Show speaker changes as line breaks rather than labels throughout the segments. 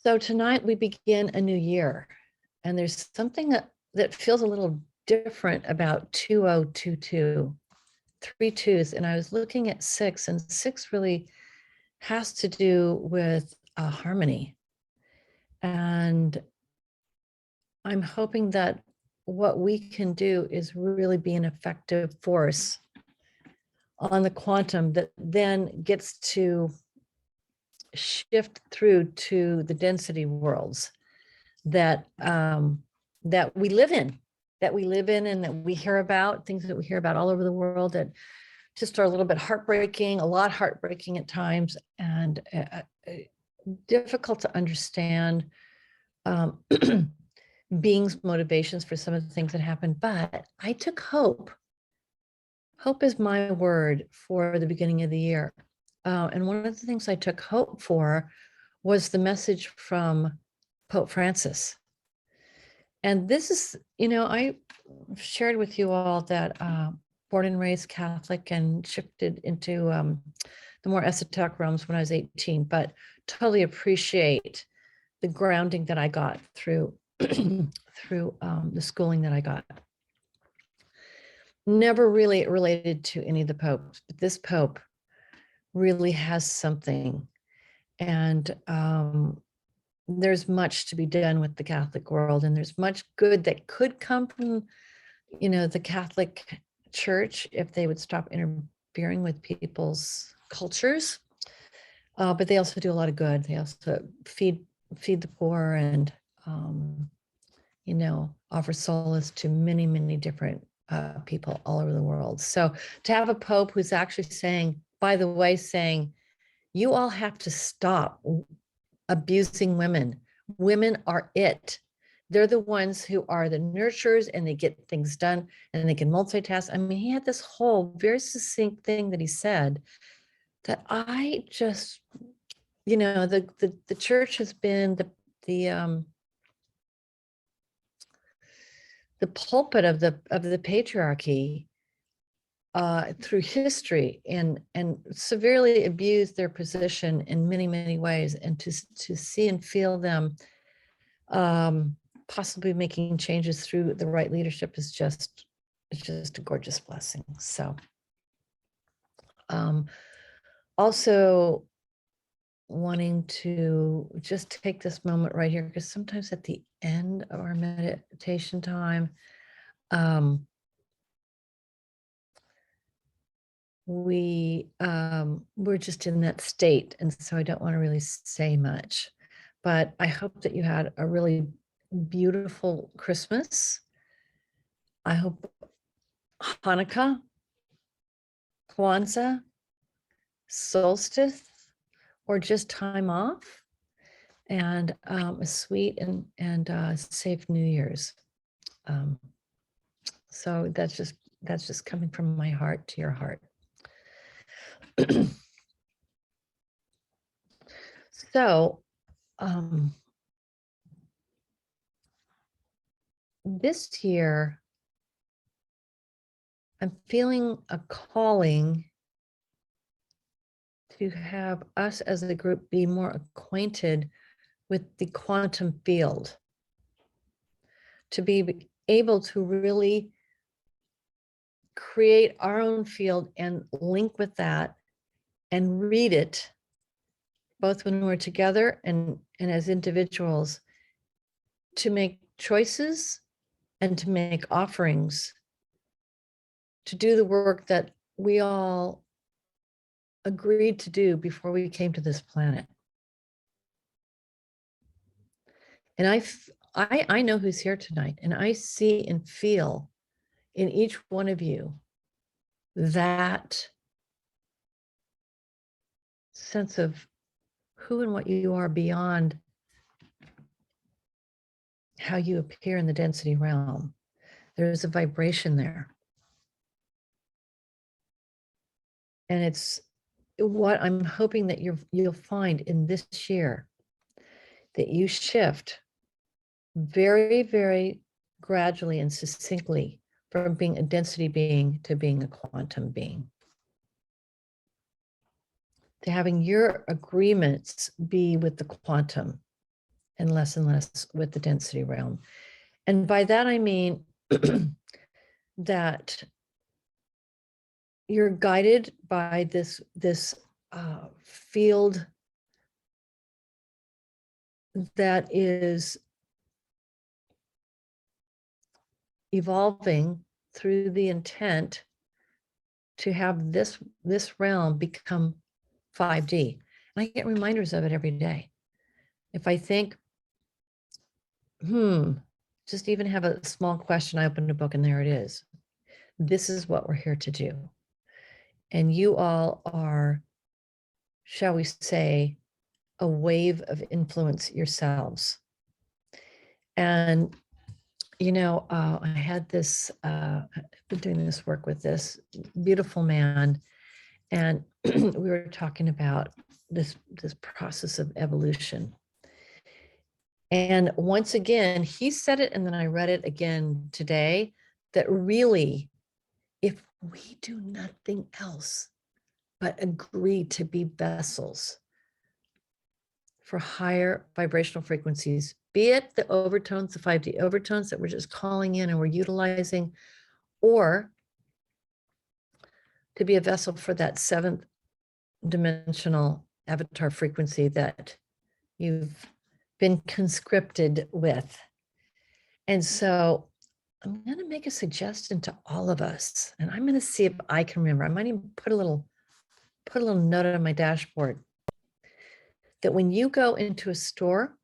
So tonight we begin a new year, and there's something that feels a little different about 2022, 3 2s. And I was looking at 6, and 6 really has to do with harmony. And I'm hoping that what we can do is really be an effective force on the quantum that then gets to shift through to the density worlds that that we live in, and that we hear about, things that we hear about all over the world that just are a little bit heartbreaking, a lot heartbreaking at times, and difficult to understand beings' motivations for some of the things that happen. But I took hope. Hope is my word for the beginning of the year. And one of the things I took hope for was the message from Pope Francis. And this is, I shared with you all that born and raised Catholic and shifted into the more esoteric realms when I was 18, but totally appreciate the grounding that I got through through the schooling that I got. Never really related to any of the popes, but this Pope really has something. And there's much to be done with the Catholic world, and there's much good that could come from, the Catholic Church if they would stop interfering with people's cultures. But they also do a lot of good. They also feed the poor and, offer solace to many, many different people all over the world. So to have a Pope who's actually saying, by the way, you all have to stop abusing women. Women are it. They're the ones who are the nurturers, and they get things done, and they can multitask. I mean, he had this whole very succinct thing that he said that I just, the church has been the pulpit of the patriarchy through history, and severely abused their position in many, many ways. And to see and feel them possibly making changes through the right leadership is just a gorgeous blessing. So also wanting to just take this moment right here, because sometimes at the end of our meditation time, we're just in that state, and so I don't want to really say much, but I hope that you had a really beautiful Christmas. I hope Hanukkah, Kwanzaa, solstice, or just time off, and a sweet and safe New Year's. So that's just coming from my heart to your heart. So this year, I'm feeling a calling to have us as a group be more acquainted with the quantum field, to be able to really create our own field and link with that and read it, both when we're together and as individuals, to make choices and to make offerings, to do the work that we all agreed to do before we came to this planet. And I know who's here tonight, and I see and feel in each one of you that sense of who and what you are beyond how you appear in the density realm. There's a vibration there. And it's what I'm hoping that you'll find in this year, that you shift very, very gradually and succinctly from being a density being to being a quantum being. to having your agreements be with the quantum and less with the density realm. And by that, I mean that you're guided by this field that is evolving through the intent to have this realm become 5D. And I get reminders of it every day. If I think, just even have a small question, I open a book and there it is. This is what we're here to do. And you all are, shall we say, a wave of influence yourselves. And, I had this, I've been doing this work with this beautiful man, and we were talking about this process of evolution. And once again, he said it, and then I read it again today, that really, if we do nothing else but agree to be vessels for higher vibrational frequencies, be it the overtones, the 5D overtones that we're just calling in and we're utilizing, or to be a vessel for that 7th dimensional avatar frequency that you've been conscripted with. And so I'm going to make a suggestion to all of us, and I'm going to see if I can remember. I might even put a little note on my dashboard that when you go into a store,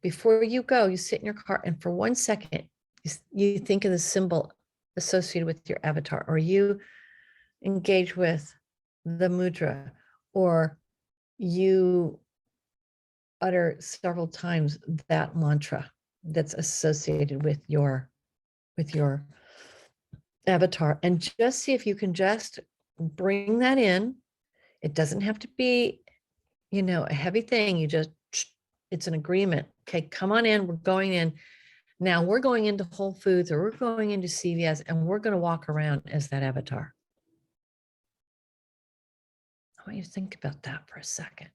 before you go, you sit in your car, and for 1 second, you think of the symbol associated with your avatar, or you engage with the mudra, or you utter several times that mantra that's associated with your avatar, and just see if you can just bring that in. It doesn't have to be, a heavy thing. It's an agreement. Okay, come on in. We're going in. Now we're going into Whole Foods, or we're going into CVS, and we're going to walk around as that avatar. I want you to think about that for a second.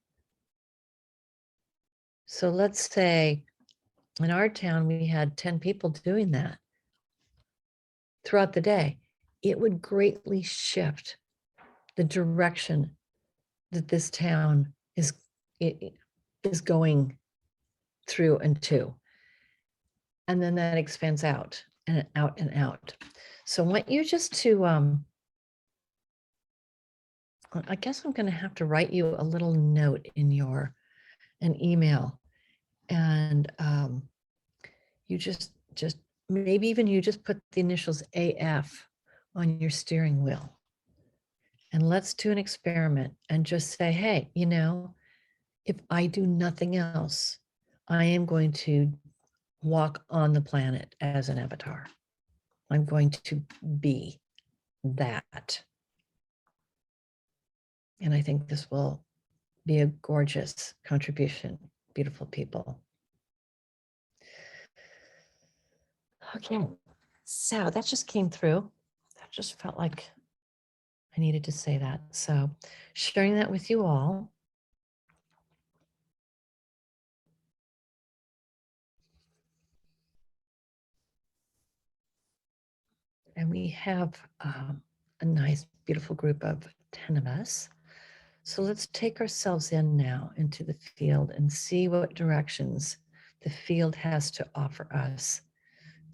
So let's say in our town, we had 10 people doing that throughout the day. It would greatly shift the direction that this town is going through and to. And then that expands out and out and out. So I want you just to, I guess I'm going to have to write you a little note in an email. And you just maybe even you just put the initials AF on your steering wheel. And let's do an experiment and just say, hey, if I do nothing else, I am going to walk on the planet as an avatar. I'm going to be that. And I think this will be a gorgeous contribution. Beautiful people. Okay, so that just came through. That just felt like I needed to say that. So sharing that with you all. And we have a nice, beautiful group of 10 of us. So let's take ourselves in now into the field and see what directions the field has to offer us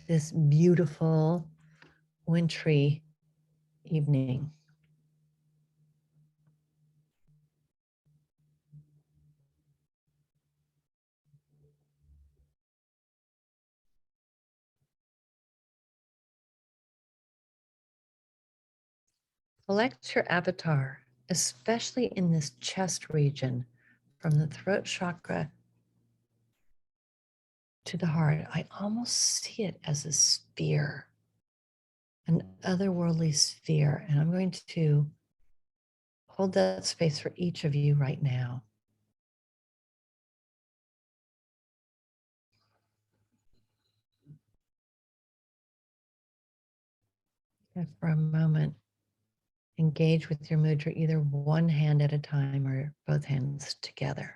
this beautiful wintry evening. Select your avatar, especially in this chest region, from the throat chakra to the heart. I almost see it as a sphere, an otherworldly sphere. And I'm going to hold that space for each of you right now. And for a moment, engage with your mudra either one hand at a time or both hands together.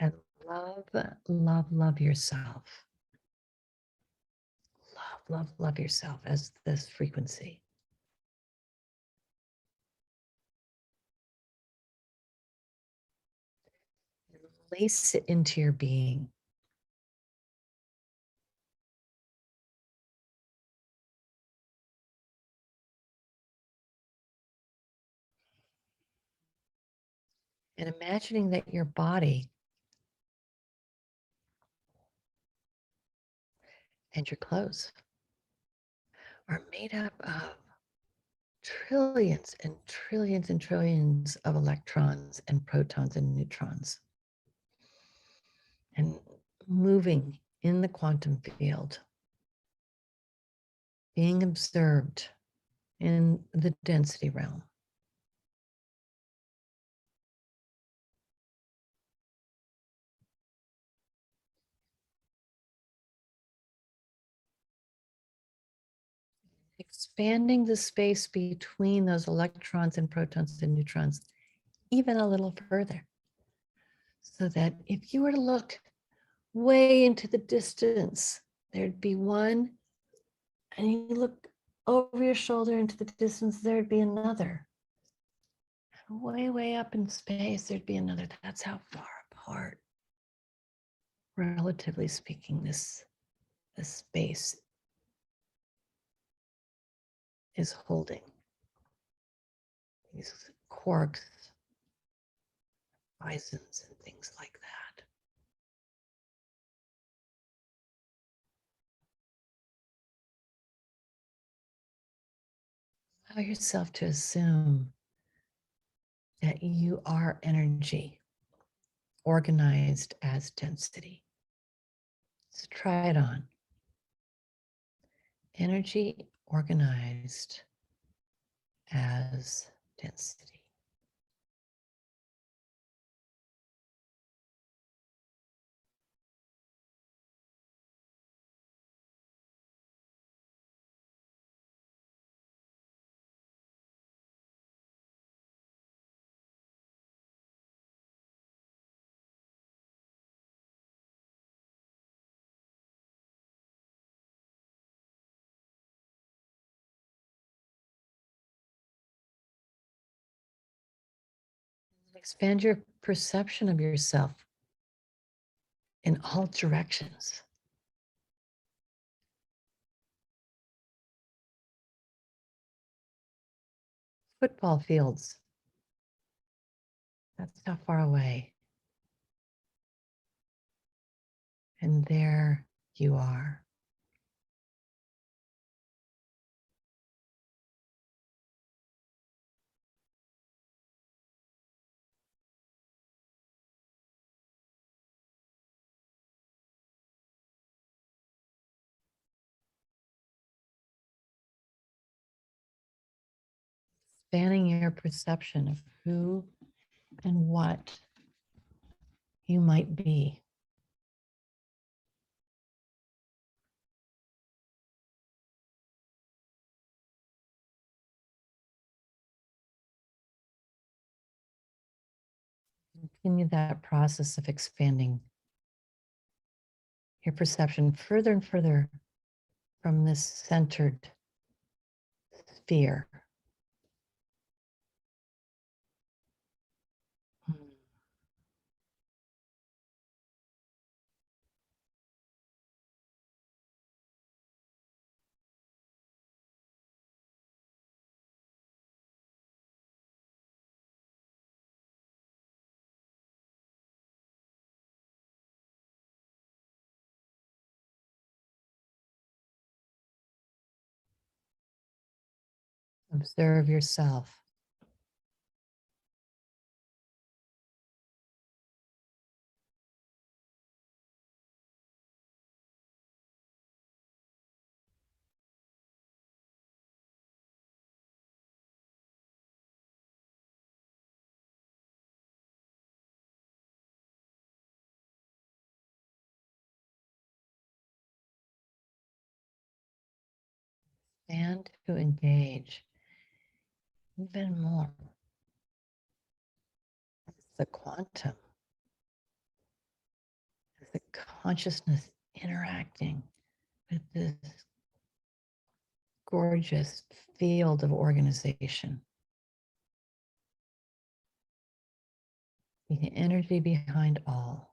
And love, love, love yourself. Love, love, love yourself as this frequency. Lace it into your being. And imagining that your body and your clothes are made up of trillions and trillions and trillions of electrons and protons and neutrons, and moving in the quantum field, being observed in the density realm. Expanding the space between those electrons and protons and neutrons even a little further. So that if you were to look way into the distance, there'd be one, and you look over your shoulder into the distance, there'd be another. And way, way up in space, there'd be another. That's how far apart, relatively speaking, this space is holding these quarks, bisons, and things like that. Allow yourself to assume that you are energy organized as density. So try it on. Energy organized as density. Expand your perception of yourself in all directions. Football fields. That's how far away. And there you are. Expanding your perception of who and what you might be. Continue that process of expanding your perception further and further from this centered sphere. Observe yourself. and to engage even more as the quantum, as the consciousness interacting with this gorgeous field of organization. The energy behind all.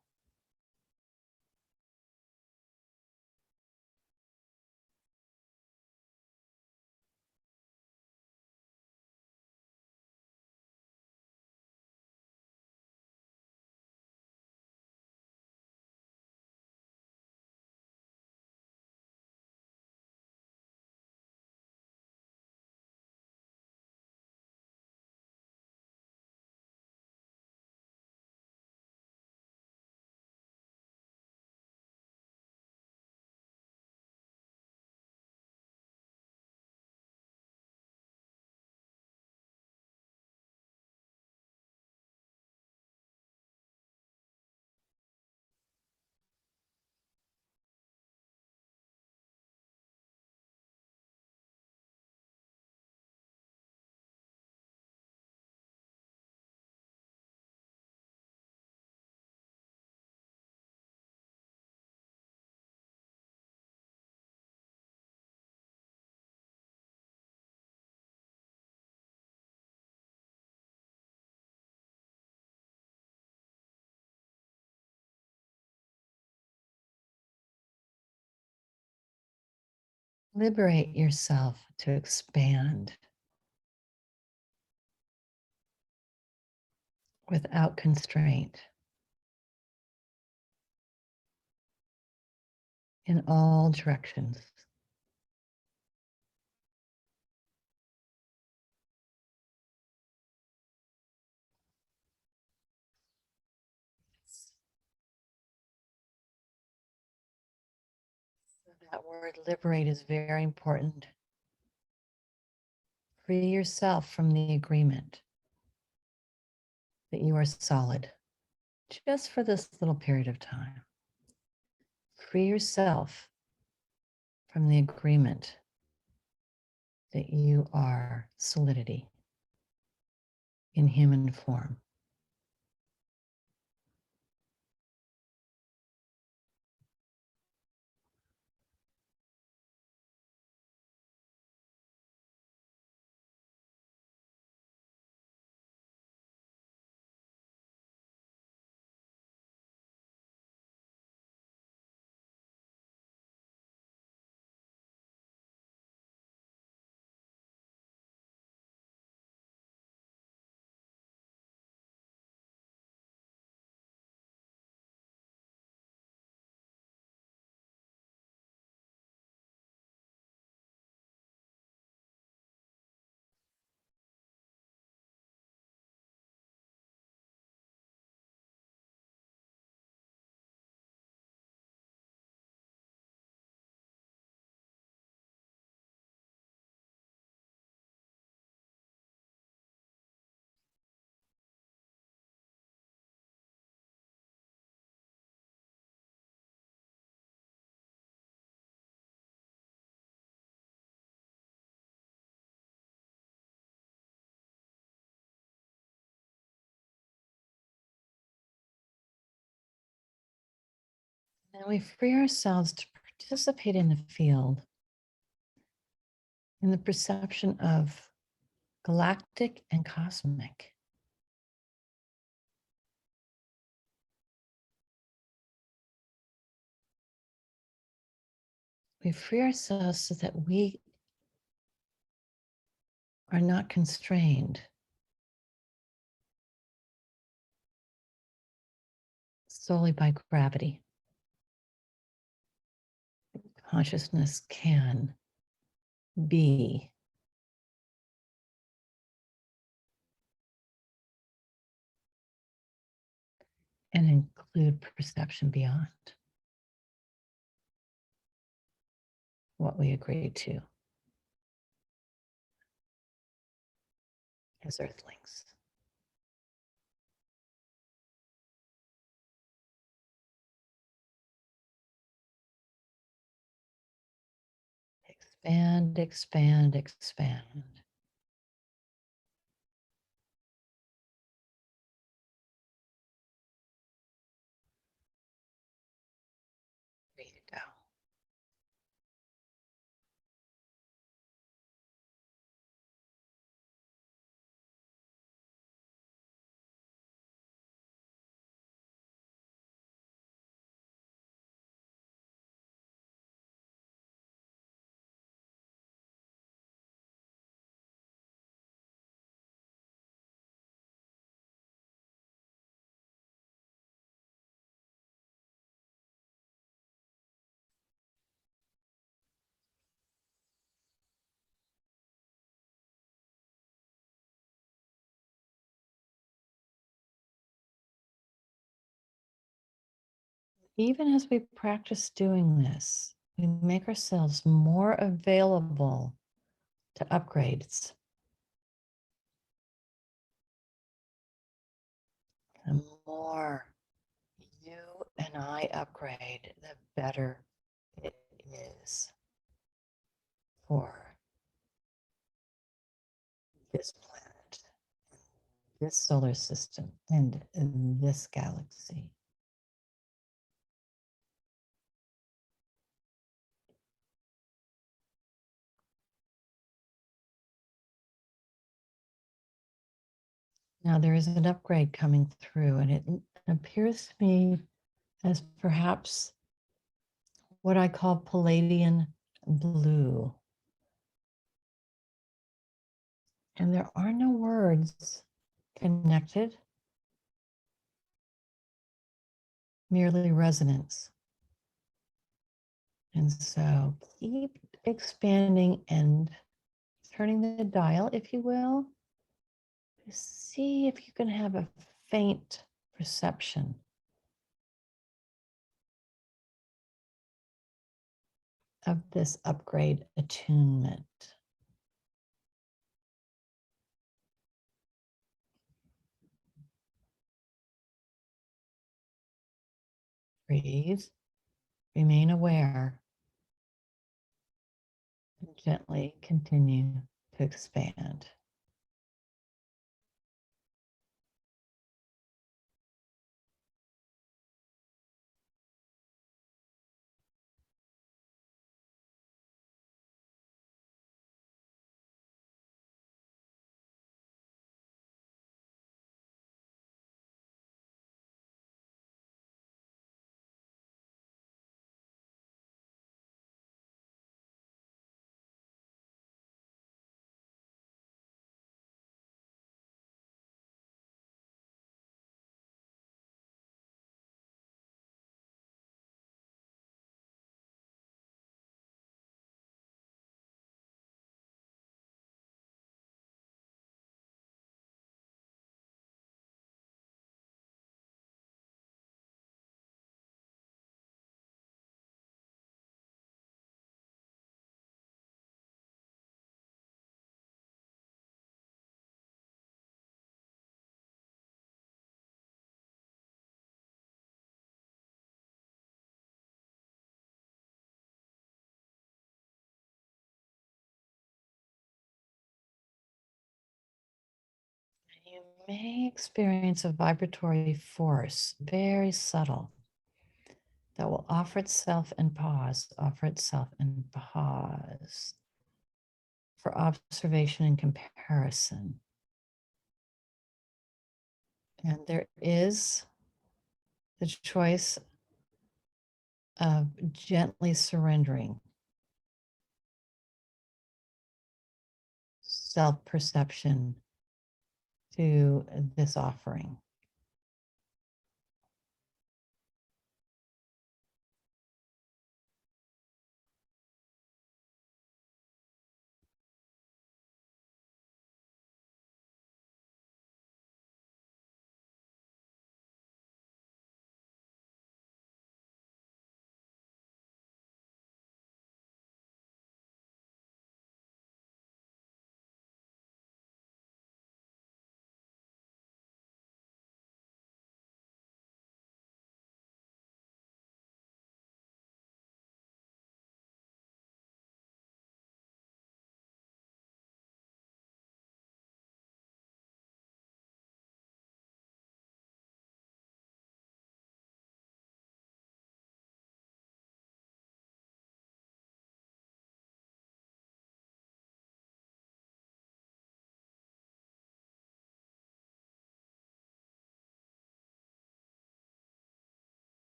Liberate yourself to expand without constraint in all directions. So that word liberate is very important. Free yourself from the agreement that you are solid just for this little period of time. Free yourself from the agreement that you are solidity in human form. And we free ourselves to participate in the field, in the perception of galactic and cosmic. We free ourselves so that we are not constrained solely by gravity. Consciousness can be and include perception beyond what we agree to as earthlings. Expand, expand, expand. There you go. Even as we practice doing this, we make ourselves more available to upgrades. The more you and I upgrade, the better it is for this planet, this solar system, and in this galaxy. Now there is an upgrade coming through, and it appears to me as perhaps what I call Palladian blue. And there are no words connected, merely resonance. And so keep expanding and turning the dial, if you will, to see if you can have a faint perception of this upgrade attunement. Breathe, remain aware, and gently continue to expand. You may experience a vibratory force, very subtle, that will offer itself and pause, offer itself and pause for observation and comparison. And there is the choice of gently surrendering self perception to this offering.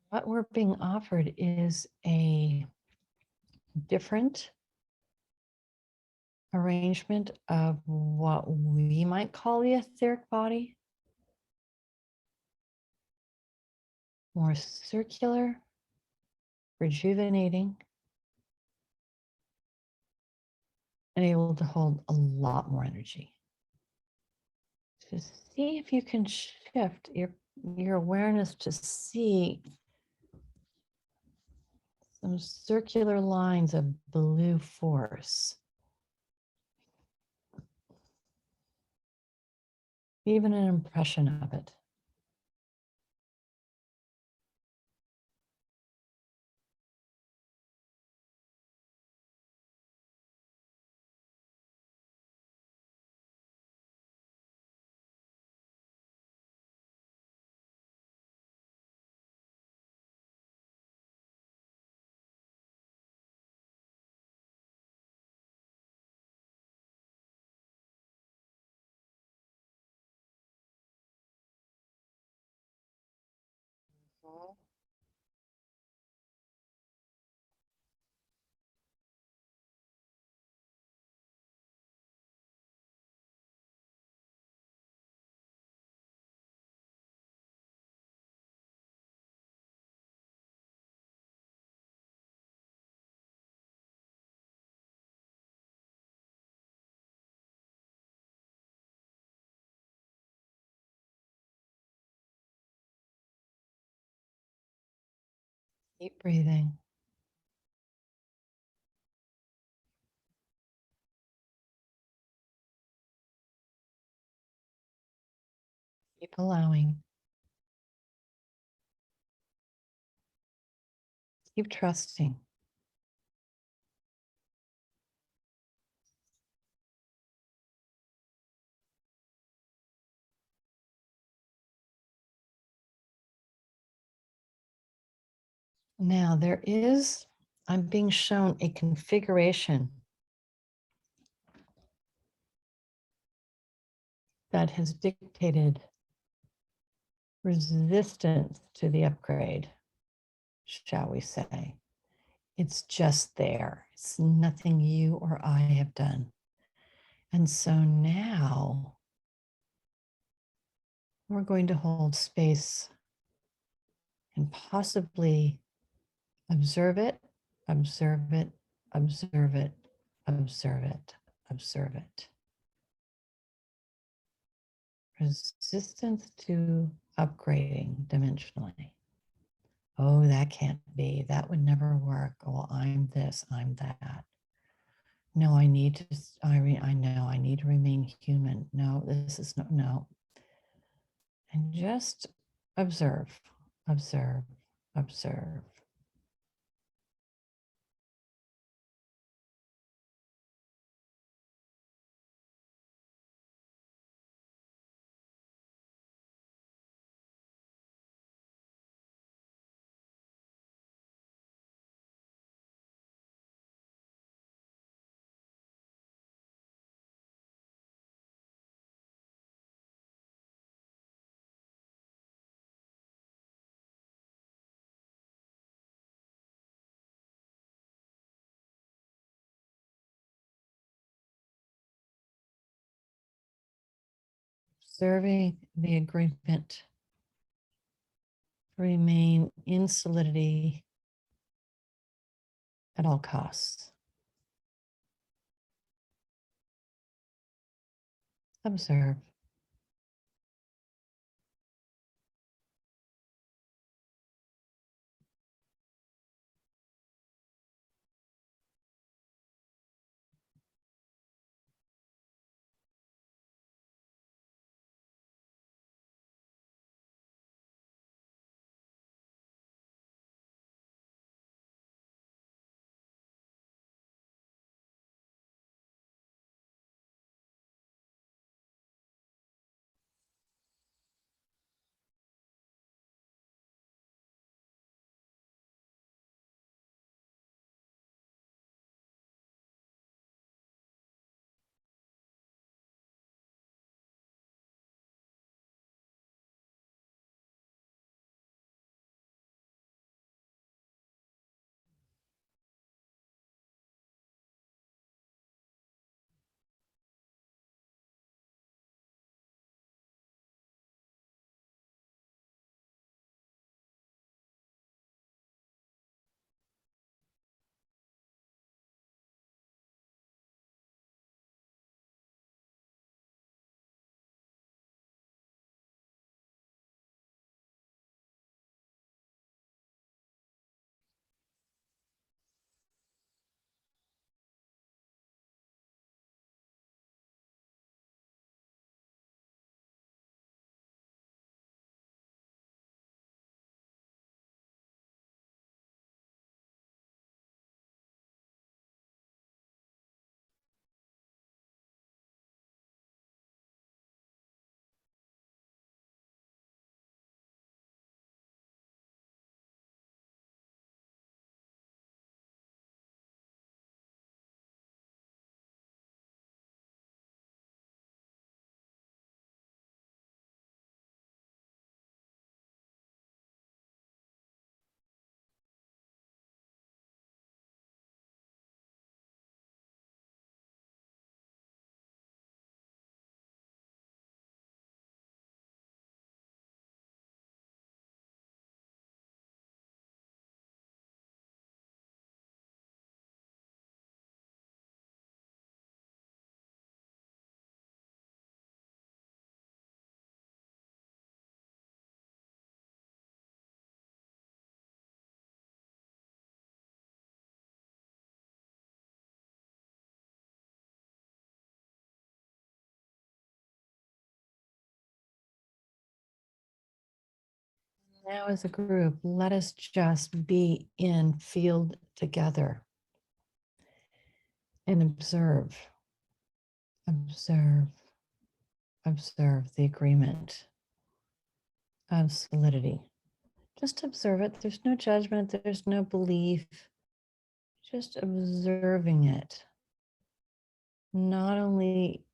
What we're being offered is a different arrangement of what we might call the etheric body, more circular, rejuvenating, and able to hold a lot more energy. Just see if you can shift your awareness to see some circular lines of blue force. Even an impression of it. Keep breathing. Keep allowing. Keep trusting. Now I'm being shown a configuration that has dictated resistance to the upgrade, shall we say. It's just there. It's nothing you or I have done. And so now we're going to hold space and possibly observe it, observe it, observe it, observe it, observe it. Resistance to upgrading dimensionally. Oh, that can't be. That would never work. Oh, I'm this, I'm that. No, I need to, I know I need to remain human. No, this is no. And just observe, observe, observe. Observing the agreement, remain in solidity at all costs. Observe. Now, as a group, let us just be in field together and observe, observe, observe the agreement of solidity. Just observe it. There's no judgment, there's no belief, just observing it. Not only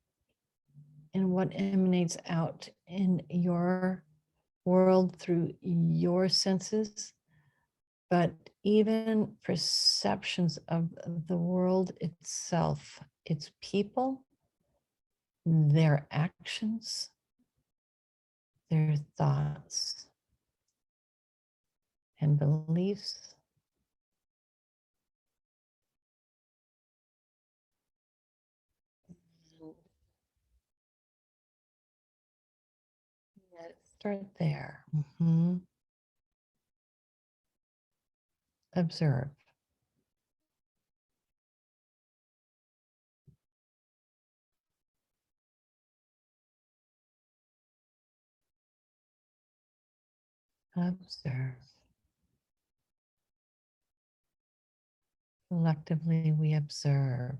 in what emanates out in your world through your senses, but even perceptions of the world itself, its people, their actions, their thoughts and beliefs. Let's start there. Observe. Observe. Collectively, we observe.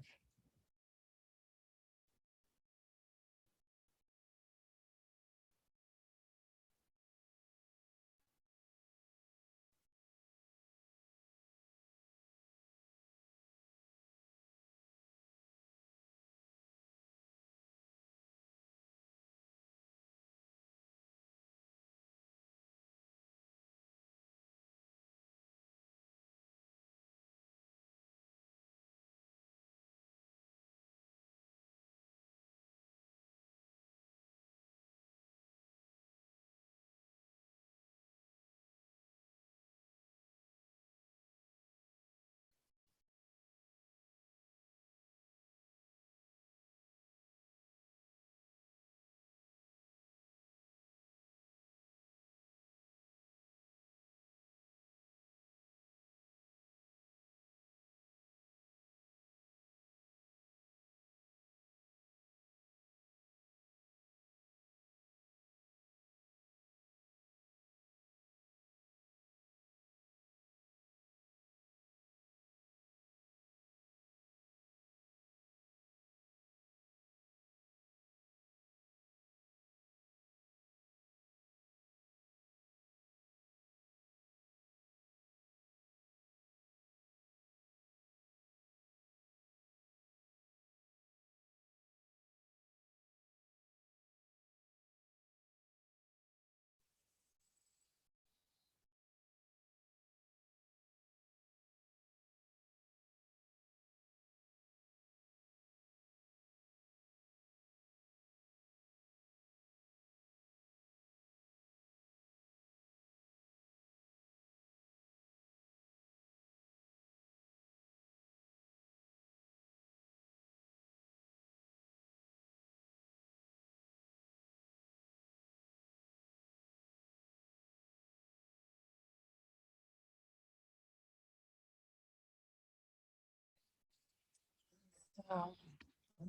So,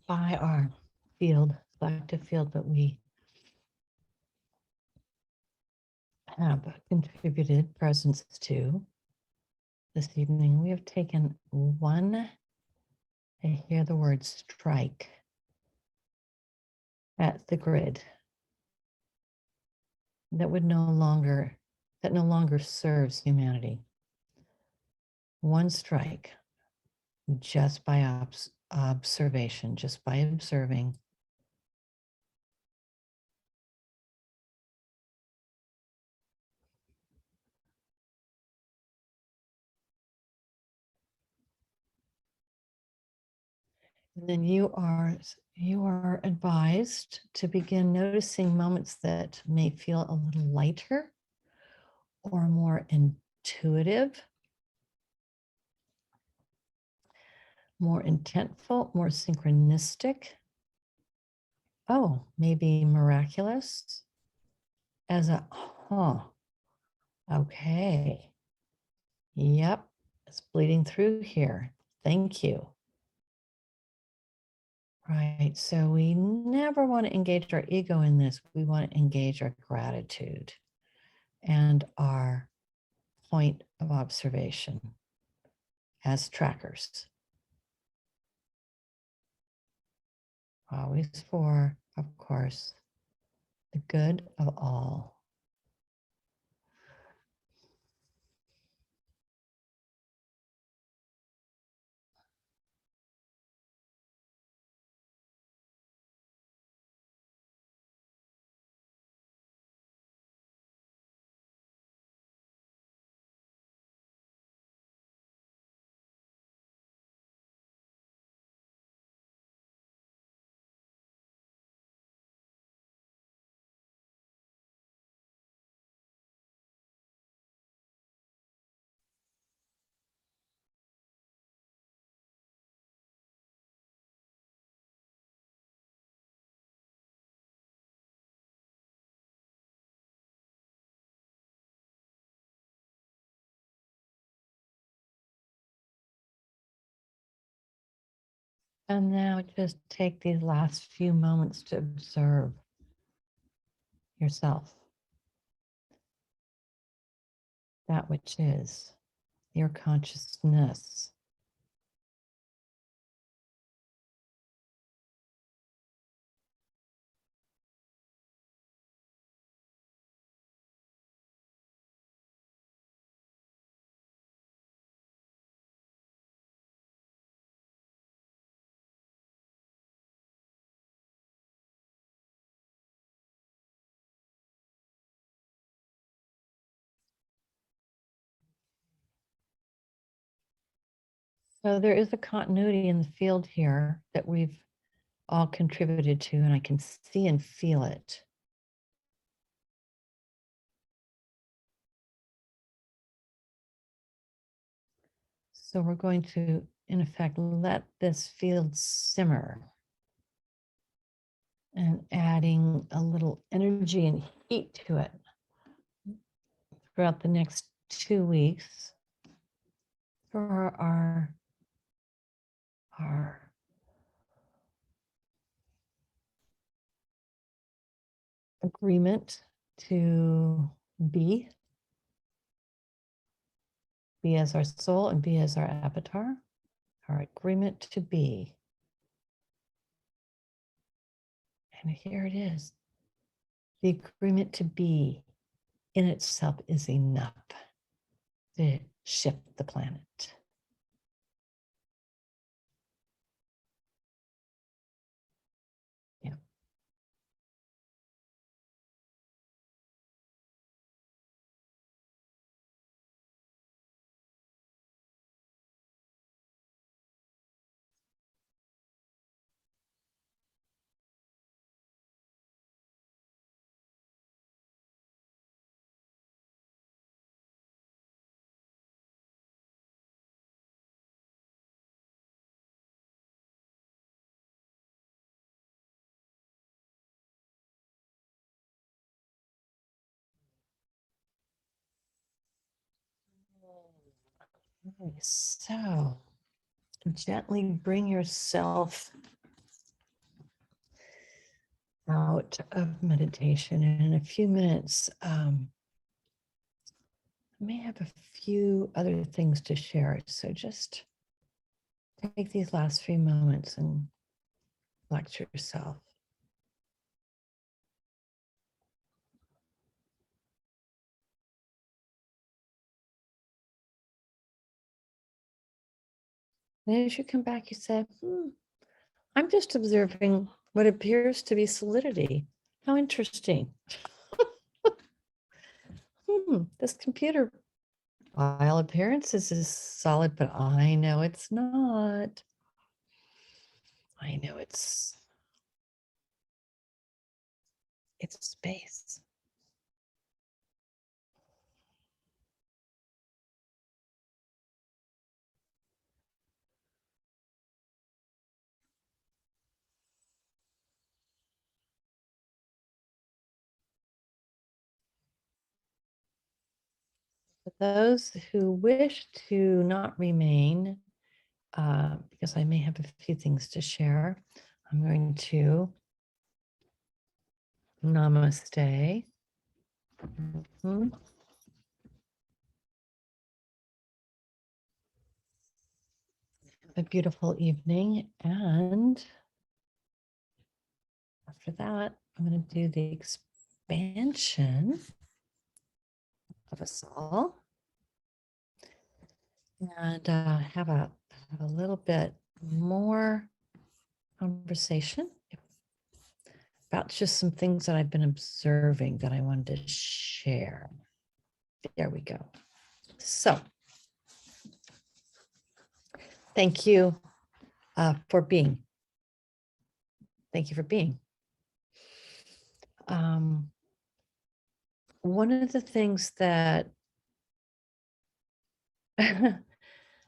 by our field, collective field that we have contributed presence to this evening, we have taken one, I hear the word strike at the grid that no longer serves humanity. One strike just by observation, just by observing. And then you are advised to begin noticing moments that may feel a little lighter or more intuitive, more intentful, more synchronistic. Oh, maybe miraculous as a, okay. Yep, it's bleeding through here. Thank you. Right. So we never want to engage our ego in this. We want to engage our gratitude and our point of observation as trackers. Always for, of course, the good of all. And now just take these last few moments to observe yourself, that which is your consciousness. So there is a continuity in the field here that we've all contributed to, and I can see and feel it. So we're going to, in effect, let this field simmer and adding a little energy and heat to it throughout the next 2 weeks for our agreement to be as our soul and be as our avatar, our agreement to be. And here it is. The agreement to be in itself is enough to shift the planet. Yeah. Okay, so gently bring yourself out of meditation. And in a few minutes, I may have a few other things to share. So just take these last few moments and lecture yourself. And as you come back, you say, I'm just observing what appears to be solidity. How interesting. This computer, by all appearances, is solid, but I know it's not. I know it's space. For those who wish to not remain, because I may have a few things to share, I'm going to namaste. a beautiful evening. And after that, I'm going to do the expansion of us all and have a little bit more conversation about just some things that I've been observing that I wanted to share. There we go. So thank you for being. Thank you for being. One of the things that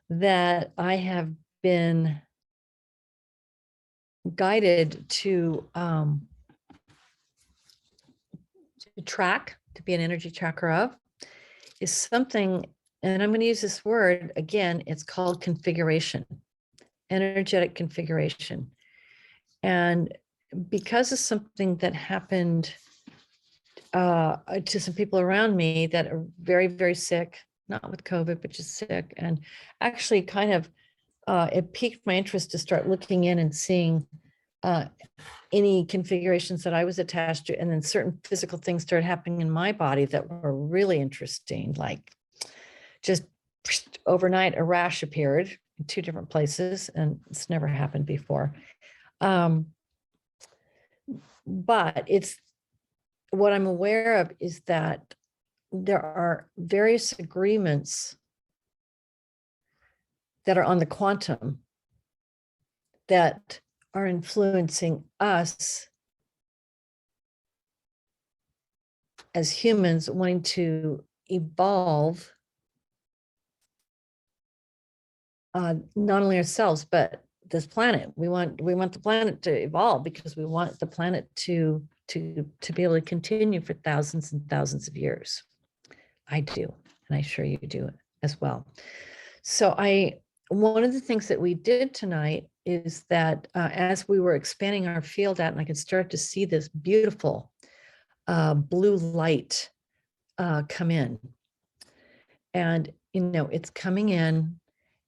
that I have been guided to track, to be an energy tracker of, is something, and I'm going to use this word again, it's called configuration, energetic configuration. And because of something that happened to some people around me that are very, very sick, not with COVID, but just sick, and actually kind of, it piqued my interest to start looking in and seeing any configurations that I was attached to, and then certain physical things started happening in my body that were really interesting, like just overnight a rash appeared in 2 different places, and it's never happened before. But it's what I'm aware of is that there are various agreements that are on the quantum that are influencing us as humans wanting to evolve, not only ourselves, but this planet. We want the planet to evolve because we want the planet to be able to continue for thousands and thousands of years. I do, and I'm sure you do as well. So one of the things that we did tonight is that as we were expanding our field out, and I could start to see this beautiful blue light come in, and it's coming in,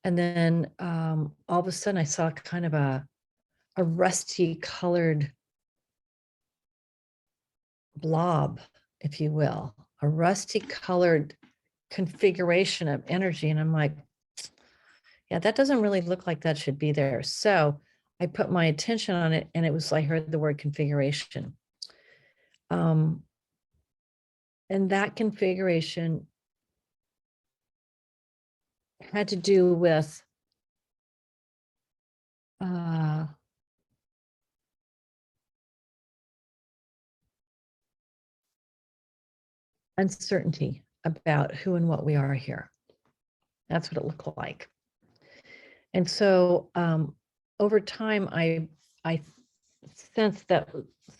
and then all of a sudden I saw kind of a rusty colored blob, if you will, a rusty colored configuration of energy. And I'm like, yeah, that doesn't really look like that should be there. So I put my attention on it, and it was, I heard the word configuration. And that configuration had to do with uncertainty about who and what we are here. That's what it looked like. And so over time, I sense that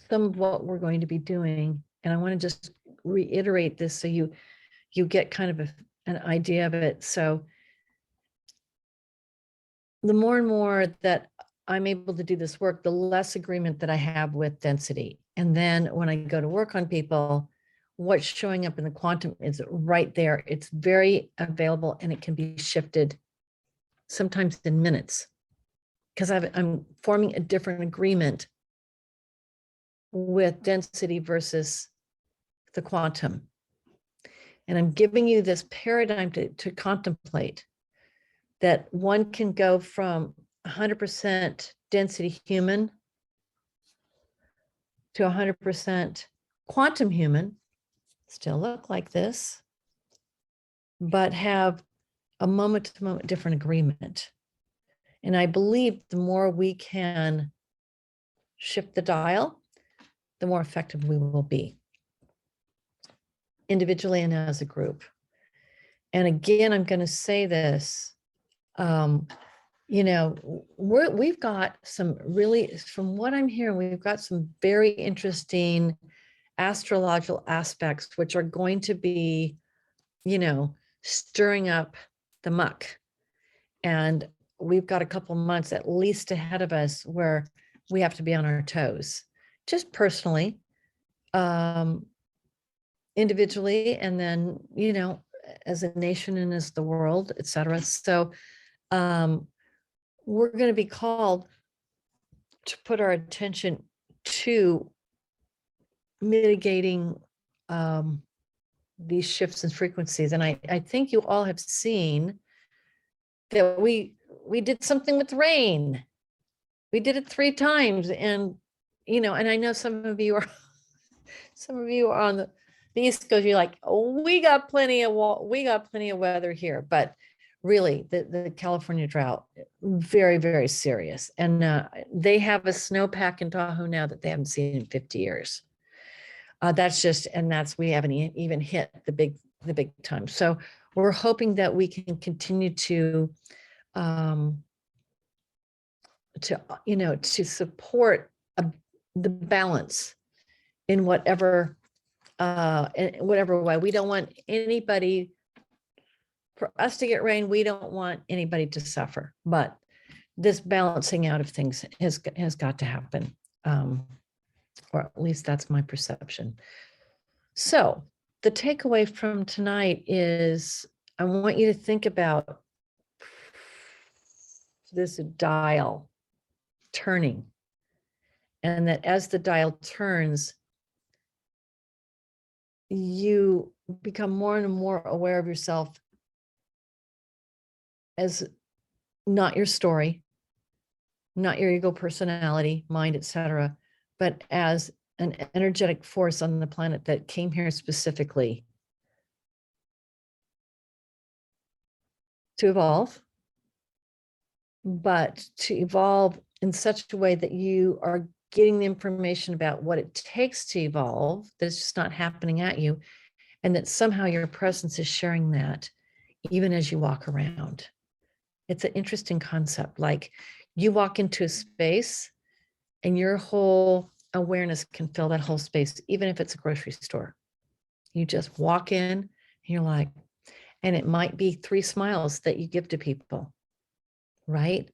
some of what we're going to be doing, and I want to just reiterate this so you get kind of an idea of it. So the more and more that I'm able to do this work, the less agreement that I have with density. And then when I go to work on people, what's showing up in the quantum is right there. It's very available, and it can be shifted sometimes in minutes, because I'm forming a different agreement with density versus the quantum. And I'm giving you this paradigm to contemplate, that one can go from 100% density human to 100% quantum human, still look like this, but have a moment-to-moment different agreement. And I believe the more we can shift the dial, the more effective we will be, individually and as a group. And again, I'm going to say this, we've got some really, from what I'm hearing, we've got some very interesting astrological aspects, which are going to be, stirring up the muck. And we've got a couple months at least ahead of us where we have to be on our toes, just personally, individually, and then, as a nation and as the world, et cetera. So we're going to be called to put our attention to mitigating these shifts in frequencies. And I think you all have seen that we did something with rain. We did it 3 times. And, you know, and I know some of you are on the East Coast, you're like, oh, we got plenty of weather here. But really, the California drought, very, very serious. And they have a snowpack in Tahoe now that they haven't seen in 50 years. We haven't even hit the big time. So we're hoping that we can continue to support the balance in whatever way. We don't want anybody, for us to get rain, we don't want anybody to suffer, but this balancing out of things has got to happen. Or at least that's my perception. So the takeaway from tonight is I want you to think about this dial turning, and that as the dial turns, you become more and more aware of yourself as not your story, not your ego, personality, mind, etc., but as an energetic force on the planet that came here specifically to evolve, but to evolve in such a way that you are getting the information about what it takes to evolve, that it's just not happening at you, and that somehow your presence is sharing that even as you walk around. It's an interesting concept. Like, you walk into a space and your whole awareness can fill that whole space, even if it's a grocery store. You just walk in and you're like, and it might be 3 smiles that you give to people, right?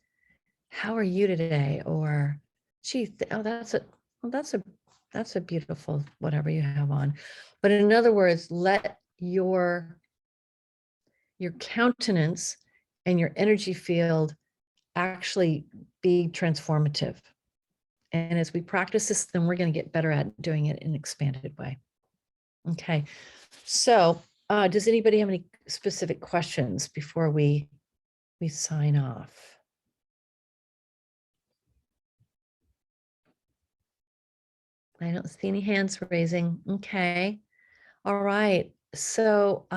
How are you today? Or, gee, that's a beautiful whatever you have on. But in other words, let your countenance and your energy field actually be transformative. And as we practice this, then we're going to get better at doing it in an expanded way. Okay. So does anybody have any specific questions before we sign off? I don't see any hands raising. Okay. All right. So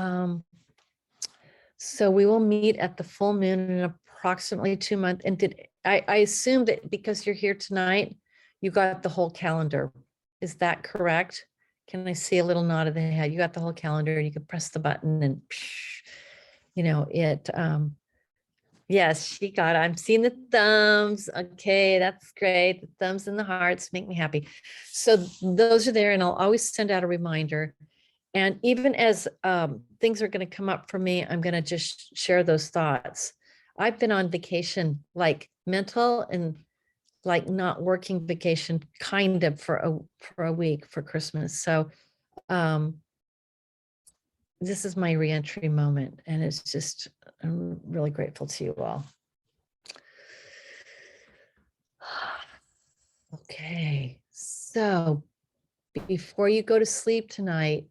so we will meet at the full moon in approximately 2 months. And I assume that because you're here tonight, you got the whole calendar. Is that correct? Can I see a little nod of the head? You got the whole calendar. You can press the button and, you know, it. Yes, she got it. I'm seeing the thumbs. Okay, that's great. The thumbs and the hearts make me happy. So those are there, and I'll always send out a reminder. And even as things are going to come up for me, I'm going to just share those thoughts. I've been on vacation, like mental and like not working vacation, kind of for a week for Christmas. So this is my reentry moment, and it's just, I'm really grateful to you all. Okay, so before you go to sleep tonight,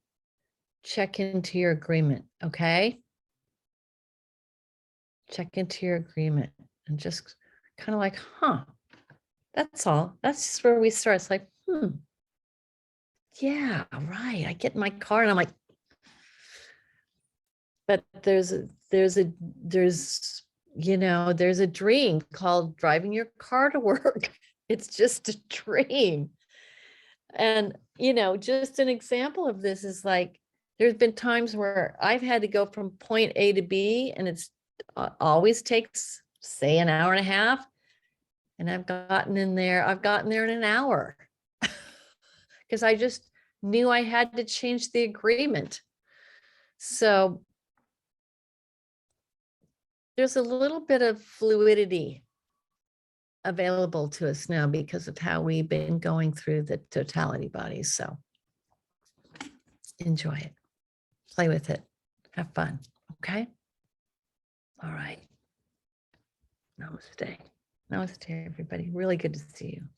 check into your agreement, okay? Check into your agreement and just kind of like, that's all. That's just where we start. It's like, yeah, right. I get in my car and I'm like, but there's a dream called driving your car to work. It's just a dream. And, just an example of this is like, there's been times where I've had to go from point A to B, and it's always takes, say, an hour and a half. And I've gotten there in an hour because I just knew I had to change the agreement. So there's a little bit of fluidity available to us now because of how we've been going through the totality bodies. So enjoy it, play with it, have fun. Okay. All right. Namaste. Namaste, everybody. Really good to see you.